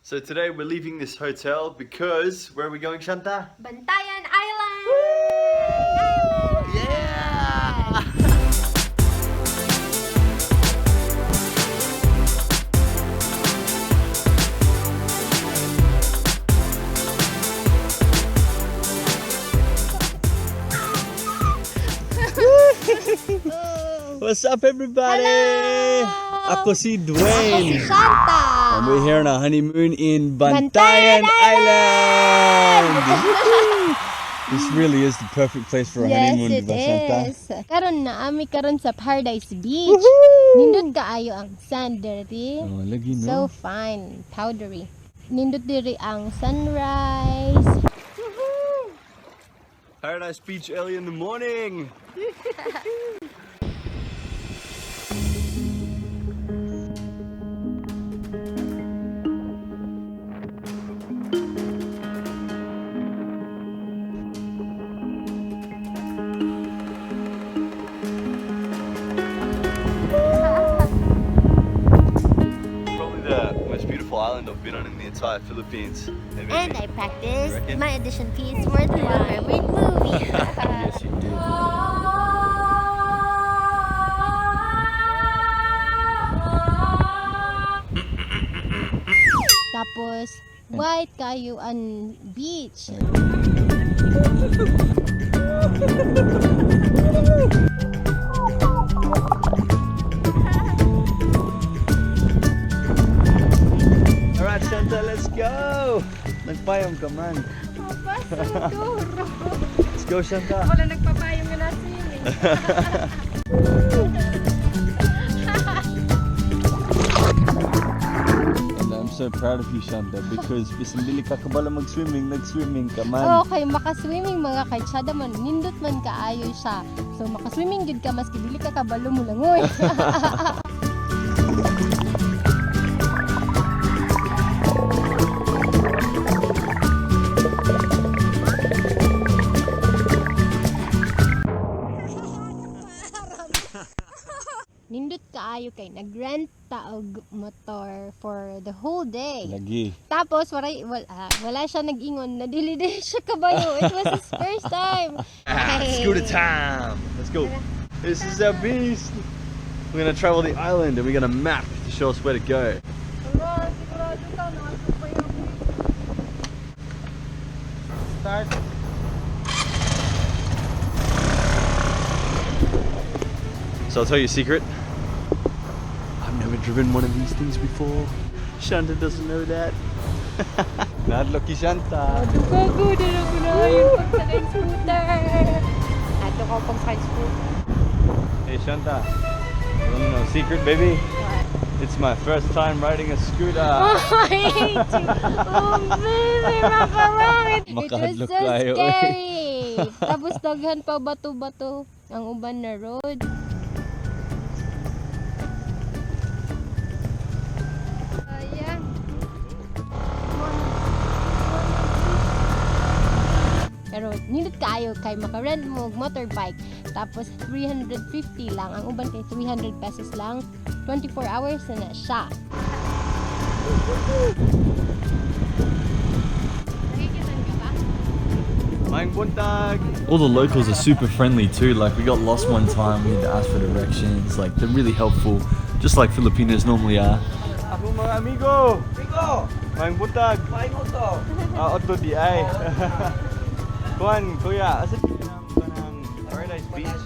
So today we're leaving this hotel because where are we going, Shanta? Bantayan Island! Yeah! What's up, everybody? Hello! Ako si Dwaine. Ako si Shanta! And we're here on a honeymoon in Bantayan Island! This really is the perfect place for a honeymoon, Yes, it diba, Shanta? is. Karon na, ami karon sa Paradise Beach. Nindot kaayo ang sand diri. Oh, lagi, no? So fine, powdery. Nindot diri ang sunrise. Paradise Beach early in the morning. Probably the most beautiful island I've been on in the entire Philippines. And I practiced my audition piece for the Little Mermaid movie. Yes, you did. Tapos, white kayo ang beach. Alright, Shanta, let's go! Nagpayong ka man. Let's go, Shanta. Wala nagpapayong na swimming. And I'm so proud of you, Shanta, because bisan dili ka kabala mag-swimming, nag-swimming ka man. Okay, makaswimming mga kaitsada man, nindot man kaayo siya. So makaswimming jud ka maski dili ka kabalo mo langoy. Nindot kaayo kay nagrent ta og motor for the whole day. Lagi. Tapos wala siya nag-ingon na dili siya kabayo. It was his first time. Scooter time! Let's go. This is our beast. We're gonna travel the island and we're gonna map to show us where to go. Start. So I'll tell you a secret. I've never driven one of these things before. Shanta doesn't know that. Not lucky, Shanta. Bago na lang ko na yung pagsakay scooter. Ato ko pagsakay scooter. Hey Shanta, you wanna know a secret, baby? It's my first time riding a scooter. Oh, I hate you. Oh, baby, makarangit. It was Makahadlok so kayo, eh. scary. Tapos daghan pa bato-bato ang uban na road. Yeah. Pero nindot kaayo kay makarent mo og motorbike. Tapos 350 lang. Ang uban kay 300 pesos lang. 24 hours na siya. All the locals are super friendly too. Like we got lost one time, we had to ask for directions. Like they're really helpful, just like Filipinos normally are. Ako mga amigo! Maing buntag! Oto di ay. Kuan, kuya, asa kanang Paradise Beach?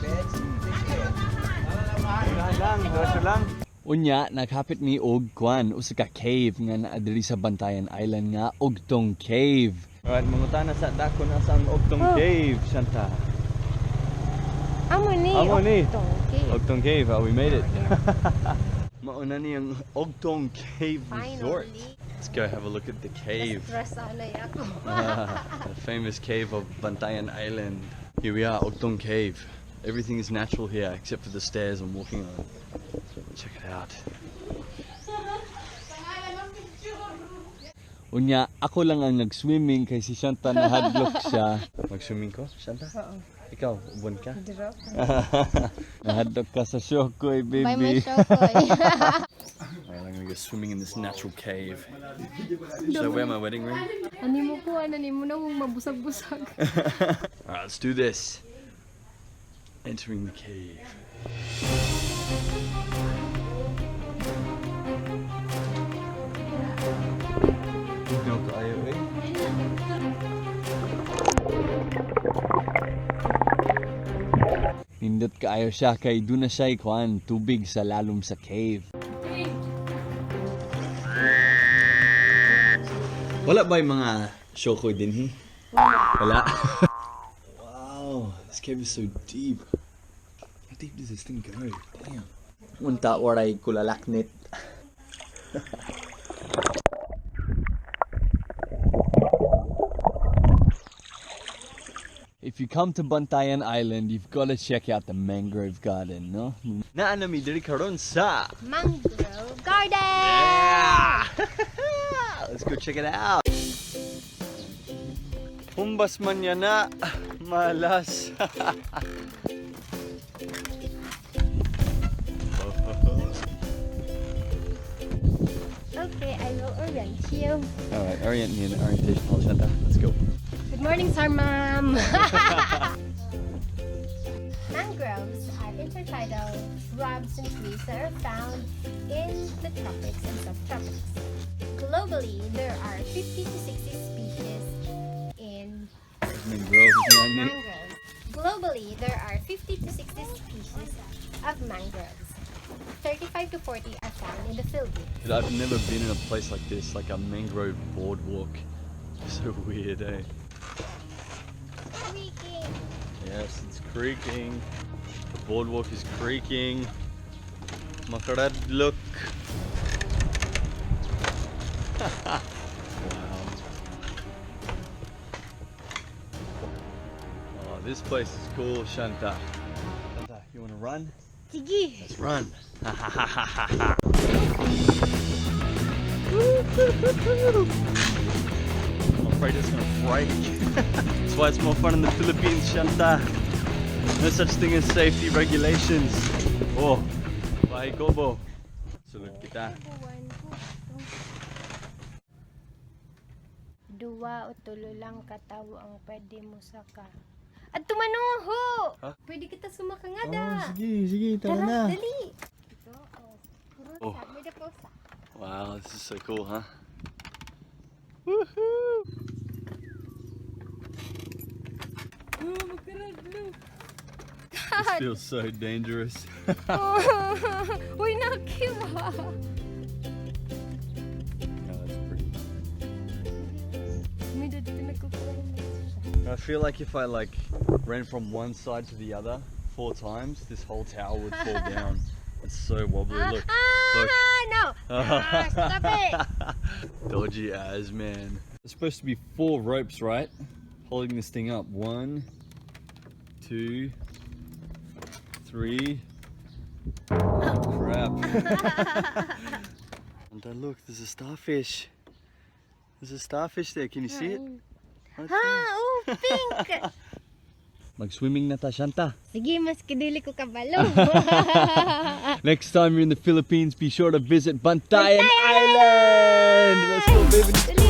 Diretso lang. Unya, naghapit mi og kuan, usa ka cave nga naa diri sa Bantayan Island nga Ogtong Cave. Alright, mangutana sa dako na sa Ogtong Cave, Shanta. Amo ni. Ogtong Cave, we made it. Mauna ni ang Ogtong Cave Resort. Let's go have a look at the cave. The famous cave of Bantayan Island. Here we are, Ogtong Cave. Everything is natural here except for the stairs I'm walking on. Check it out. Unya, ako lang ang nag-swimming kay si Shanta nahadlok siya. Mag-swimming ko, Shanta? Oo. Ikaw, ubon ka? Drop. Nahadlok ka sa Shokoy, baby. By my shokoy. Alright, I'm gonna go swimming in this natural cave. Should I wear my wedding ring? Ani mo po, ani mo na mabusag-busag. Alright, let's do this. Entering the cave. No kayo eh. Nindot kaayo siya kay doon na siya ikuan tubig sa lalom sa cave. Wala ba yung mga shokoy din eh? Wala. Wow, this cave is so deep. How deep does this thing go? Damn. Munta waray kulalaknit. If you come to Bantayan Island, you've got to check out the Mangrove Garden, no? Naanami diri karon sa Mangrove Garden! Yeah! Let's go check it out. Humbas man yan na, malas. Okay, I will orient you. Alright, orient me in the orientation hall, Shanta. Let's go. Good morning, sir, ma'am. Mangroves are intertidal shrubs and trees that are found in the tropics and subtropics. Globally, there are 50 to 60 species in Mangrove. mangroves. Globally, there are 50 to 60 species of mangroves. 35 to 40 are found in the Philippines. Dude, I've never been in a place like this, like a mangrove boardwalk. So weird, eh? Creaking. Yes, it's creaking. The boardwalk is creaking. Makarad, look. Wow. Oh, this place is cool, Shanta. Shanta, you wanna run? Sige. Let's run. I'm afraid it's gonna break. That's why it's more fun in the Philippines, Shanta. No such thing as safety regulations. Oh, bye, Gobo. Sulod kita. Dua o tulo lang katawo ang pwede mo saka. At tumanuho! Ha? Pwede kita sumakangada. sige, Tara, dali. Ito, Oh. May daposa. Wow, this is so cool, huh? Oh, magkaradlo. This feels so dangerous. Uy, nakiwa. Oh, that's pretty. May dito nagkukulang na siya. I feel like if I ran from one side to the other 4 times, this whole tower would fall down. It's so wobbly. Look. Look. No! Stop it! Dodgy as, man. There's supposed to be 4 ropes, right? Holding this thing up. 1, 2, 3. Crap. And look, there's a starfish. There's a starfish there. Can you see it? Right Ha! there. Oh, pink! Mag-swimming na ta, Shanta. Sige, mas kidili ko kabalo. Next time you're in the Philippines, be sure to visit Bantayan Island. Let's go, baby. Dali!